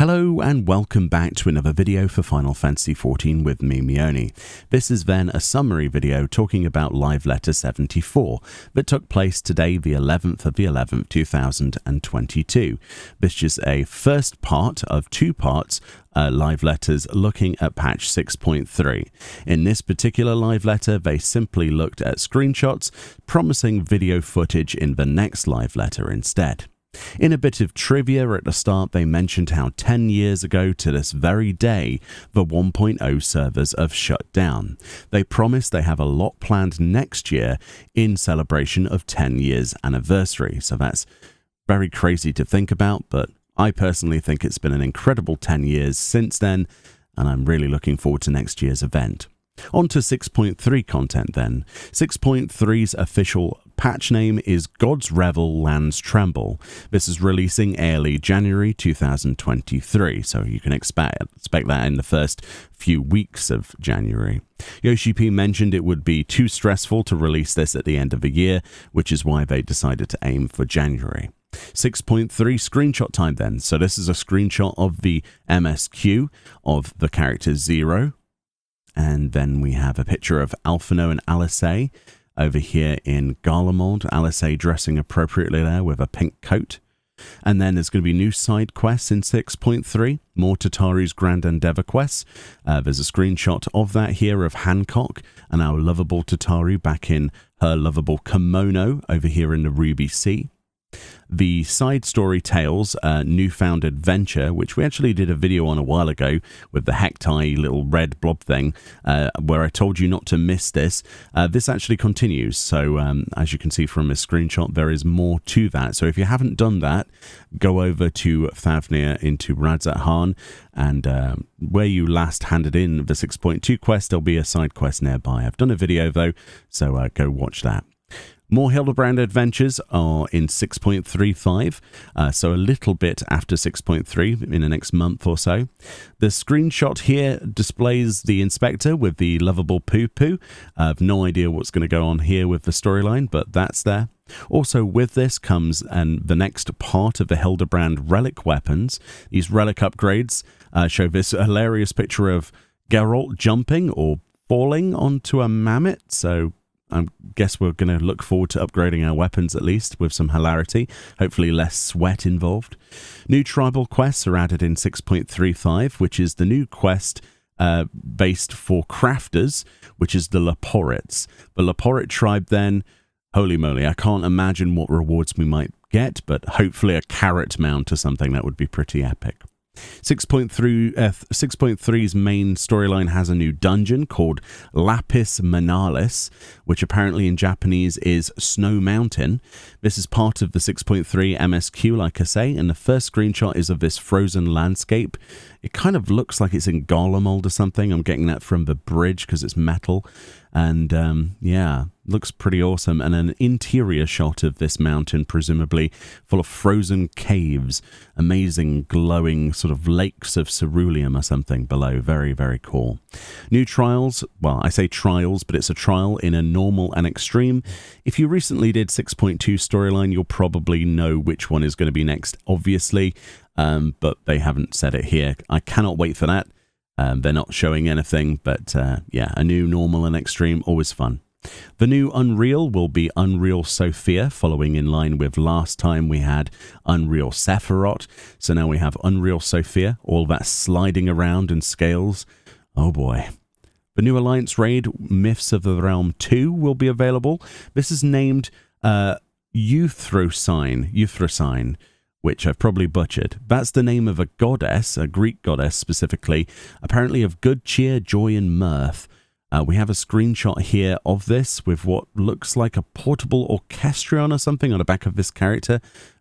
Hello and welcome back to another video for Final Fantasy XIV with me, Meoni. This is then a summary video talking about Live Letter 74 that took place today, the 11th of the 11th, 2022. This is a first part of two parts live letters looking at patch 6.3. In this particular live letter, they simply looked at screenshots promising video footage in the next live letter instead. In a bit of trivia at the start, they mentioned how 10 years ago to this very day, the 1.0 servers have shut down. They promise they have a lot planned next year in celebration of 10 years anniversary. So that's very crazy to think about, but I personally think it's been an incredible 10 years since then, and I'm really looking forward to next year's event. On to 6.3 content then. 6.3's official patch name is God's Revel Lands Tremble. This is releasing early January 2023, so you can expect that in the first few weeks of January. Yoshi P mentioned it would be too stressful to release this at the end of the year, which is why they decided to aim for January. 6.3 screenshot time then. So this is a screenshot of the MSQ of the character Zero. And then we have a picture of Alphino and Alice over here in Garlemald. Alice dressing appropriately there with a pink coat. And then there's going to be new side quests in 6.3, more Tataru's Grand Endeavor quests. There's a screenshot of that here of Hancock and our lovable Tataru back in her lovable kimono over here in the Ruby Sea. The side story Tales newfound adventure, which we actually did a video on a while ago with the Hectai little red blob thing, where I told you not to miss this. This actually continues, so as you can see from this screenshot, there is more to that. So if you haven't done that, go over to Favnir into Radzat Han, and where you last handed in the 6.2 quest, there'll be a side quest nearby. I've done a video though, so go watch that. More Hildebrand adventures are in 6.35, so a little bit after 6.3 in the next month or so. The screenshot here displays the inspector with the lovable poo-poo. I have no idea what's going to go on here with the storyline, but that's there. Also with this comes the next part of the Hildebrand relic weapons. These relic upgrades show this hilarious picture of Geralt jumping or falling onto a mammoth, so I guess we're going to look forward to upgrading our weapons at least with some hilarity, hopefully less sweat involved. New tribal quests are added in 6.35, which is the new quest based for crafters, which is the Leporits. The Leporit tribe then, holy moly, I can't imagine what rewards we might get, but hopefully a carrot mount or something that would be pretty epic. 6.3's main storyline has a new dungeon called Lapis Manalis, which apparently in Japanese is Snow Mountain. This is part of the 6.3 MSQ, like I say, and the first screenshot is of this frozen landscape. It kind of looks like it's in Garlemald or something. I'm getting that from the bridge because it's metal. And yeah, looks pretty awesome. And an interior shot of this mountain, presumably full of frozen caves, amazing glowing sort of lakes of ceruleum or something below. Very, very cool. New trials. Well, I say trials, but it's a trial in a normal and extreme. If you recently did 6.2 storyline, you'll probably know which one is going to be next, obviously. But they haven't said it here. I cannot wait for that. They're not showing anything, but yeah, a new normal and extreme, always fun. The new Unreal will be Unreal Sophia, following in line with last time we had Unreal Sephiroth. So now we have Unreal Sophia, all that sliding around and scales. Oh boy. The new Alliance raid, Myths of the Realm 2, will be available. This is named Euthrosine, which I've probably butchered. That's the name of a goddess, a Greek goddess specifically, apparently of good cheer, joy, and mirth. We have a screenshot here of this with what looks like a portable orchestrion or something on the back of this character.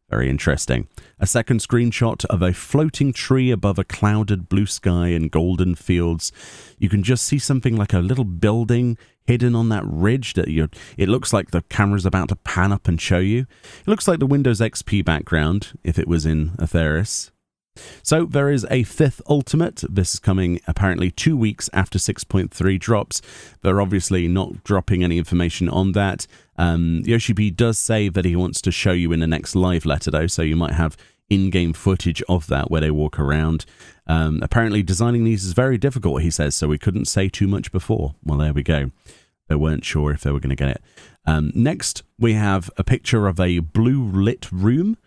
Very interesting. A second screenshot of a floating tree above a clouded blue sky and golden fields. You can just see something like a little building hidden on that ridge that it looks like the camera's about to pan up and show you. It looks like the Windows XP background if it was in Atheris. So there is a fifth ultimate. This is coming apparently 2 weeks after 6.3 drops. They're obviously not dropping any information on that. Yoshi P does say that he wants to show you in the next live letter though, so you might have in-game footage of that where they walk around. Apparently designing these is very difficult, he says, so we couldn't say too much before. Well, there we go. They weren't sure if they were going to get it. Next, we have a picture of a blue-lit room.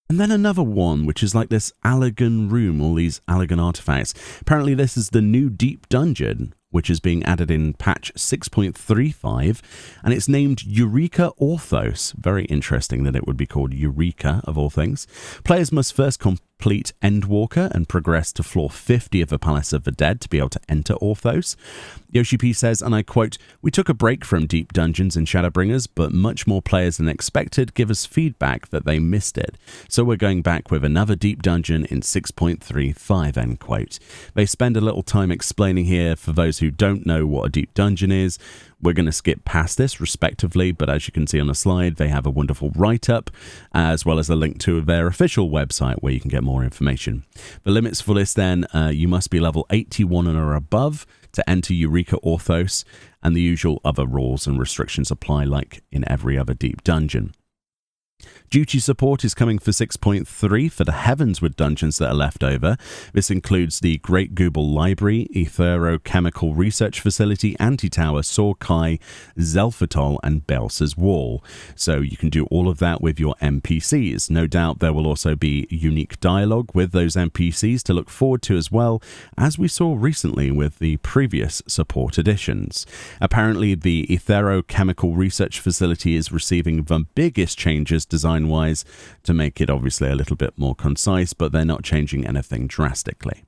And then another one, which is like this Allagan room, all these Allagan artifacts. Apparently this is the new deep dungeon, which is being added in patch 6.35, and it's named Eureka Orthos. Very interesting that it would be called Eureka, of all things. Players must first complete Endwalker and progress to floor 50 of the Palace of the Dead to be able to enter Orthos. Yoshi P says, and I quote, "We took a break from deep dungeons and Shadowbringers, but much more players than expected give us feedback that they missed it. So we're going back with another deep dungeon in 6.35, end quote. They spend a little time explaining here for those who don't know what a deep dungeon is. We're going to skip past this respectively, but as you can see on the slide, they have a wonderful write-up, as well as a link to their official website where you can get more information. The limits for this then, you must be level 81 or above to enter Eureka Orthos, and the usual other rules and restrictions apply like in every other deep dungeon. Duty support is coming for 6.3 for the Heavensward dungeons that are left over. This includes the Great Gooble Library, Etherochemical Research Facility, Anti-Tower, Sorkai, Zelfatol, and Belsa's Wall. So you can do all of that with your NPCs. No doubt there will also be unique dialogue with those NPCs to look forward to as well, as we saw recently with the previous support additions. Apparently the Etherochemical Research Facility is receiving the biggest changes design-wise to make it obviously a little bit more concise, but they're not changing anything drastically.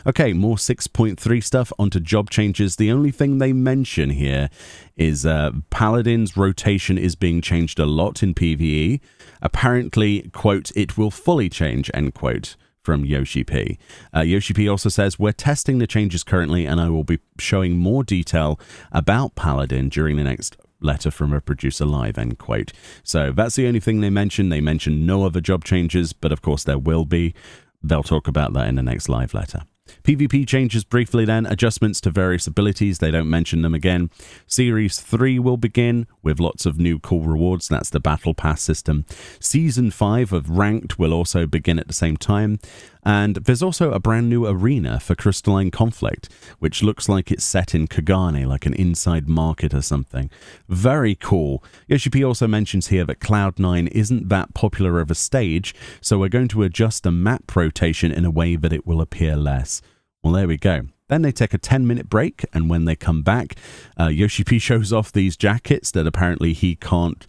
Okay, more 6.3 stuff onto job changes. The only thing they mention here is Paladin's rotation is being changed a lot in PvE. Apparently, quote, "it will fully change," end quote, from Yoshi P. Yoshi P also says, "We're testing the changes currently, and I will be showing more detail about Paladin during the next letter from a producer live," end quote. So that's the only thing they mention. They mention no other job changes, but of course there will be. They'll talk about that in the next live letter. PvP changes briefly then, adjustments to various abilities, they don't mention them again. Series 3 will begin with lots of new cool rewards, that's the Battle Pass system. Season 5 of Ranked will also begin at the same time. And there's also a brand new arena for Crystalline Conflict, which looks like it's set in Kagane, like an inside market or something. Very cool. Yoshi P also mentions here that Cloud9 isn't that popular of a stage, so we're going to adjust the map rotation in a way that it will appear less. Well, there we go. Then they take a 10-minute break, and when they come back, Yoshi P shows off these jackets that apparently he can't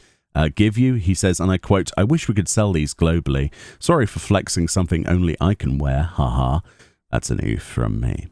give you. He says, and I quote, "I wish we could sell these globally. Sorry for flexing something only I can wear, haha." That's an oof from me.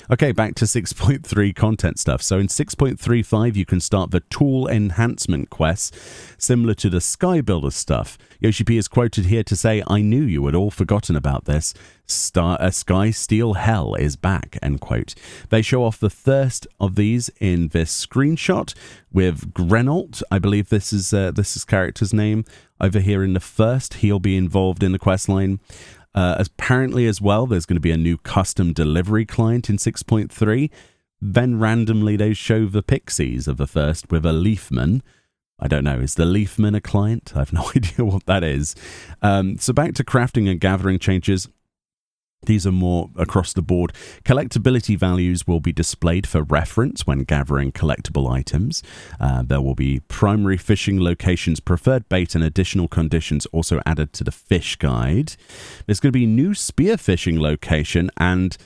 Okay, back to 6.3 content stuff. So in 6.35, you can start the tool enhancement quests, similar to the Sky Builder stuff. Yoshi P is quoted here to say, "I knew you had all forgotten about this. Sky Steel Hell is back," end quote. They show off the first of these in this screenshot with Grenault. I believe this is character's name. Over here in the first, he'll be involved in the quest line. Apparently as well, there's going to be a new custom delivery client in 6.3. Then randomly they show the pixies of the first with a Leafman. I don't know, is the Leafman a client? I have no idea what that is. So back to crafting and gathering changes. These are more across the board. Collectability values will be displayed for reference when gathering collectible items. There will be primary fishing locations, preferred bait, and additional conditions also added to the fish guide. There's going to be new spearfishing location and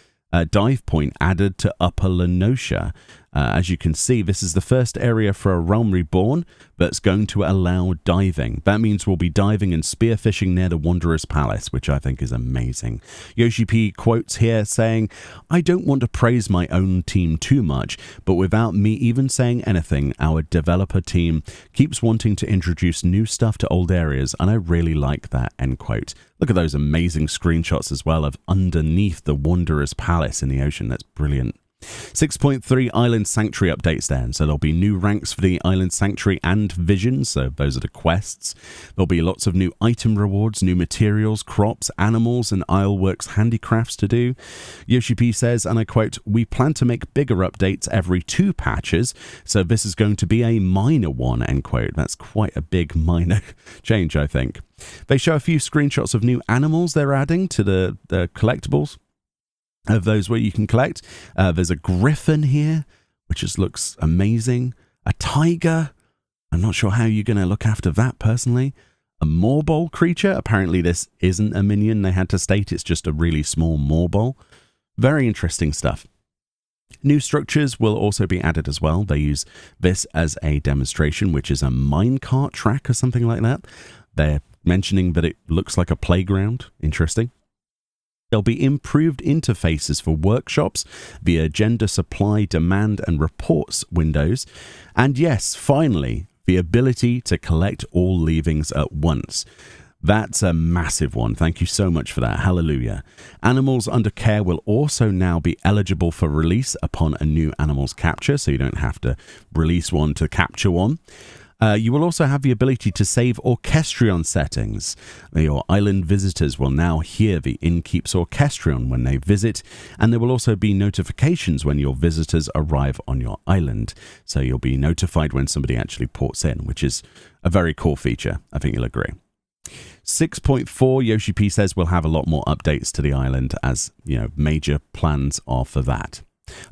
dive point added to Upper Lenosha. As you can see, this is the first area for A Realm Reborn that's going to allow diving. That means we'll be diving and spearfishing near the Wanderer's Palace, which I think is amazing. Yoshi P quotes here saying, "I don't want to praise my own team too much, but without me even saying anything, our developer team keeps wanting to introduce new stuff to old areas, and I really like that," end quote. Look at those amazing screenshots as well of underneath the Wanderer's Palace in the ocean. That's brilliant. 6.3 Island Sanctuary updates then. So there'll be new ranks for the Island Sanctuary and Visions. So those are the quests. There'll be lots of new item rewards, new materials, crops, animals, and Isleworks handicrafts to do. Yoshi P says, and I quote, "We plan to make bigger updates every 2 patches. So this is going to be a minor one," end quote. That's quite a big minor change, I think. They show a few screenshots of new animals they're adding to the collectibles. Of those where you can collect. There's a griffin here, which just looks amazing. A tiger. I'm not sure how you're going to look after that personally. A morbol creature. Apparently this isn't a minion. They had to state it's just a really small morbol. Very interesting stuff. New structures will also be added as well. They use this as a demonstration, which is a minecart track or something like that. They're mentioning that it looks like a playground. Interesting. There'll be improved interfaces for workshops via agenda, supply, demand, and reports windows. And yes, finally, the ability to collect all leavings at once. That's a massive one. Thank you so much for that. Hallelujah. Animals under care will also now be eligible for release upon a new animal's capture, so you don't have to release one to capture one. You will also have the ability to save Orchestrion settings. Your island visitors will now hear the Innkeep's Orchestrion when they visit, and there will also be notifications when your visitors arrive on your island. So you'll be notified when somebody actually ports in, which is a very cool feature. I think you'll agree. 6.4, Yoshi P says we'll have a lot more updates to the island, as you know, major plans are for that.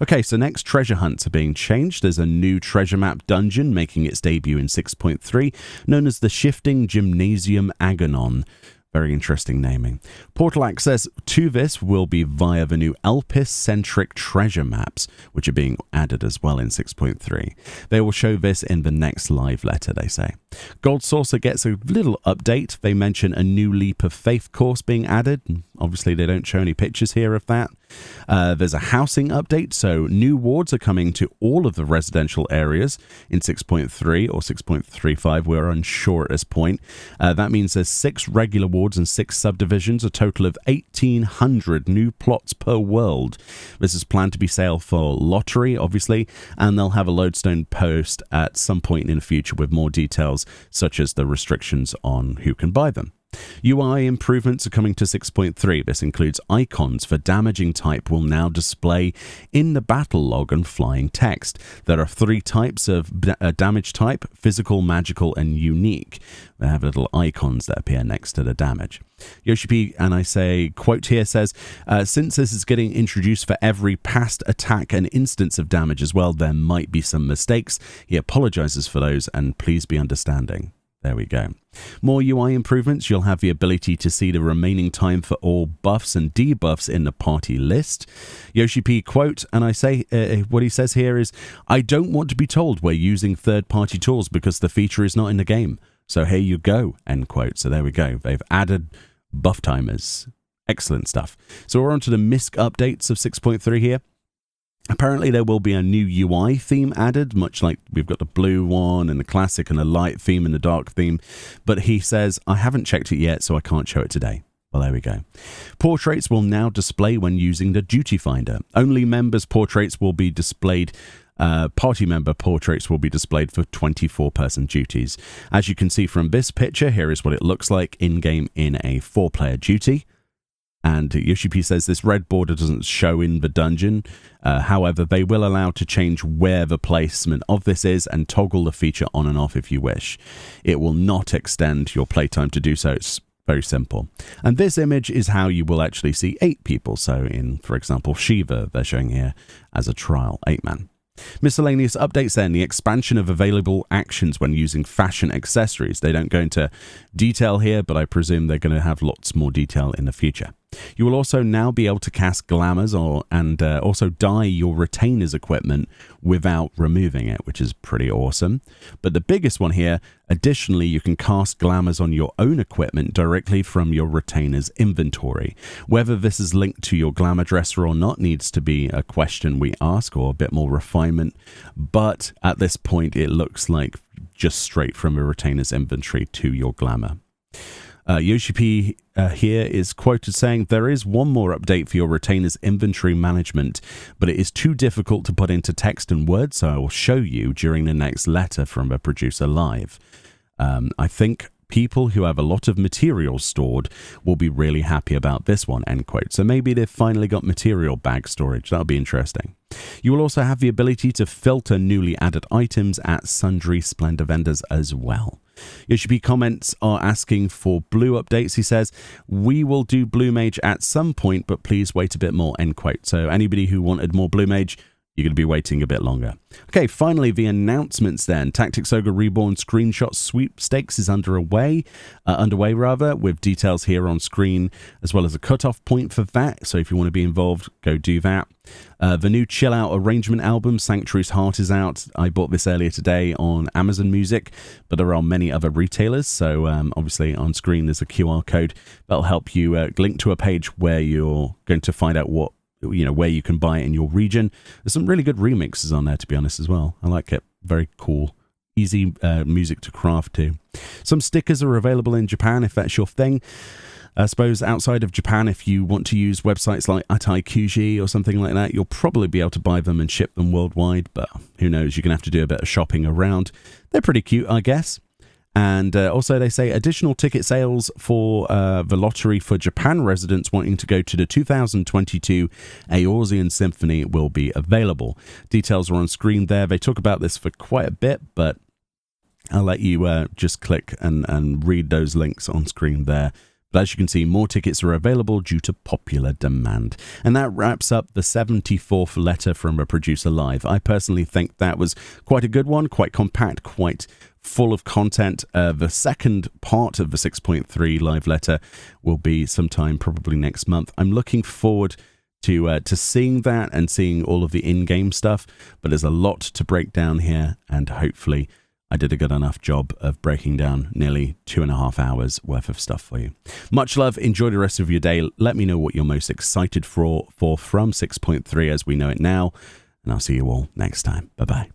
Okay, so next, treasure hunts are being changed. There's a new treasure map dungeon making its debut in 6.3, known as the Shifting Gymnasium Agonon. Very interesting naming. Portal access to this will be via the new Elpis-centric treasure maps, which are being added as well in 6.3. They will show this in the next live letter, they say. Gold Saucer gets a little update. They mention a new Leap of Faith course being added. Obviously, they don't show any pictures here of that. There's a housing update, so new wards are coming to all of the residential areas in 6.3 or 6.35. We're unsure at this point. That means there's 6 regular wards and 6 subdivisions, a total of 1,800 new plots per world. This is planned to be sale for lottery, obviously, and they'll have a lodestone post at some point in the future with more details, such as the restrictions on who can buy them. UI improvements are coming to 6.3. This includes icons for damaging type will now display in the battle log and flying text. There are 3 types of damage type: physical, magical, and unique. They have little icons that appear next to the damage. Yoshi P, and I say, quote here says, since this is getting introduced for every past attack and instance of damage as well, there might be some mistakes. He apologizes for those, and please be understanding. There we go. More UI improvements. You'll have the ability to see the remaining time for all buffs and debuffs in the party list. Yoshi P, quote, and I say, what he says here is, I don't want to be told we're using third-party tools because the feature is not in the game. So here you go, end quote. So there we go. They've added buff timers. Excellent stuff. So we're on to the MISC updates of 6.3 here. Apparently there will be a new UI theme added, much like we've got the blue one and the classic and the light theme and the dark theme. But he says, I haven't checked it yet, so I can't show it today. Well, there we go. Portraits will now display when using the duty finder. Only members' portraits will be displayed. Party member portraits will be displayed for 24-person duties. As you can see from this picture, here is what it looks like in-game in a 4-player duty. And Yoshi P says this red border doesn't show in the dungeon. However, they will allow to change where the placement of this is and toggle the feature on and off if you wish. It will not extend your playtime to do so. It's very simple. And this image is how you will actually see 8 people. So in, for example, Shiva, they're showing here as a trial, 8-man. Miscellaneous updates then, the expansion of available actions when using fashion accessories. They don't go into detail here, but I presume they're going to have lots more detail in the future. You will also now be able to cast glamours and also dye your retainer's equipment without removing it, which is pretty awesome. But the biggest one here, additionally, you can cast glamours on your own equipment directly from your retainer's inventory. Whether this is linked to your glamour dresser or not needs to be a question we ask, or a bit more refinement. But at this point, it looks like just straight from a retainer's inventory to your glamour. Yoshi P here is quoted saying, "There is one more update for your retainer's inventory management, but it is too difficult to put into text and words, so I will show you during the next letter from a producer live." I think people who have a lot of material stored will be really happy about this one, end quote. So maybe they've finally got material bag storage. That'll be interesting. You will also have the ability to filter newly added items at sundry Splendor vendors as well. Yoshi comments are asking for blue updates. He says, "We will do blue mage at some point, but please wait a bit more," end quote. So anybody who wanted more blue mage, you're going to be waiting a bit longer. Okay, finally, the announcements then. Tactics Ogre Reborn screenshot sweepstakes is underway, with details here on screen, as well as a cutoff point for that. So if you want to be involved, go do that. The new Chill Out arrangement album, Sanctuary's Heart, is out. I bought this earlier today on Amazon Music, but there are many other retailers. So obviously on screen there's a QR code that'll help you link to a page where you're going to find out where you can buy it in your region. There's some really good remixes on there, to be honest, as well. I like it. Very cool. Easy music to craft too. Some stickers are available in Japan if that's your thing. I suppose outside of Japan, if you want to use websites like Ataikuji or something like that, you'll probably be able to buy them and ship them worldwide, but who knows, you're going to have to do a bit of shopping around. They're pretty cute, I guess. And also they say additional ticket sales for the lottery for Japan residents wanting to go to the 2022 Eorzean Symphony will be available. Details are on screen there. They talk about this for quite a bit, but I'll let you just click and read those links on screen there. But as you can see, more tickets are available due to popular demand. And that wraps up the 74th letter from a producer live. I personally think that was quite a good one, quite compact, quite full of content. The second part of the 6.3 live letter will be sometime probably next month. I'm looking forward to seeing that and seeing all of the in-game stuff, but there's a lot to break down here, and hopefully I did a good enough job of breaking down nearly 2.5 hours worth of stuff for you. Much love. Enjoy the rest of your day. Let me know what you're most excited for from 6.3 as we know it now, and I'll see you all next time. Bye-bye.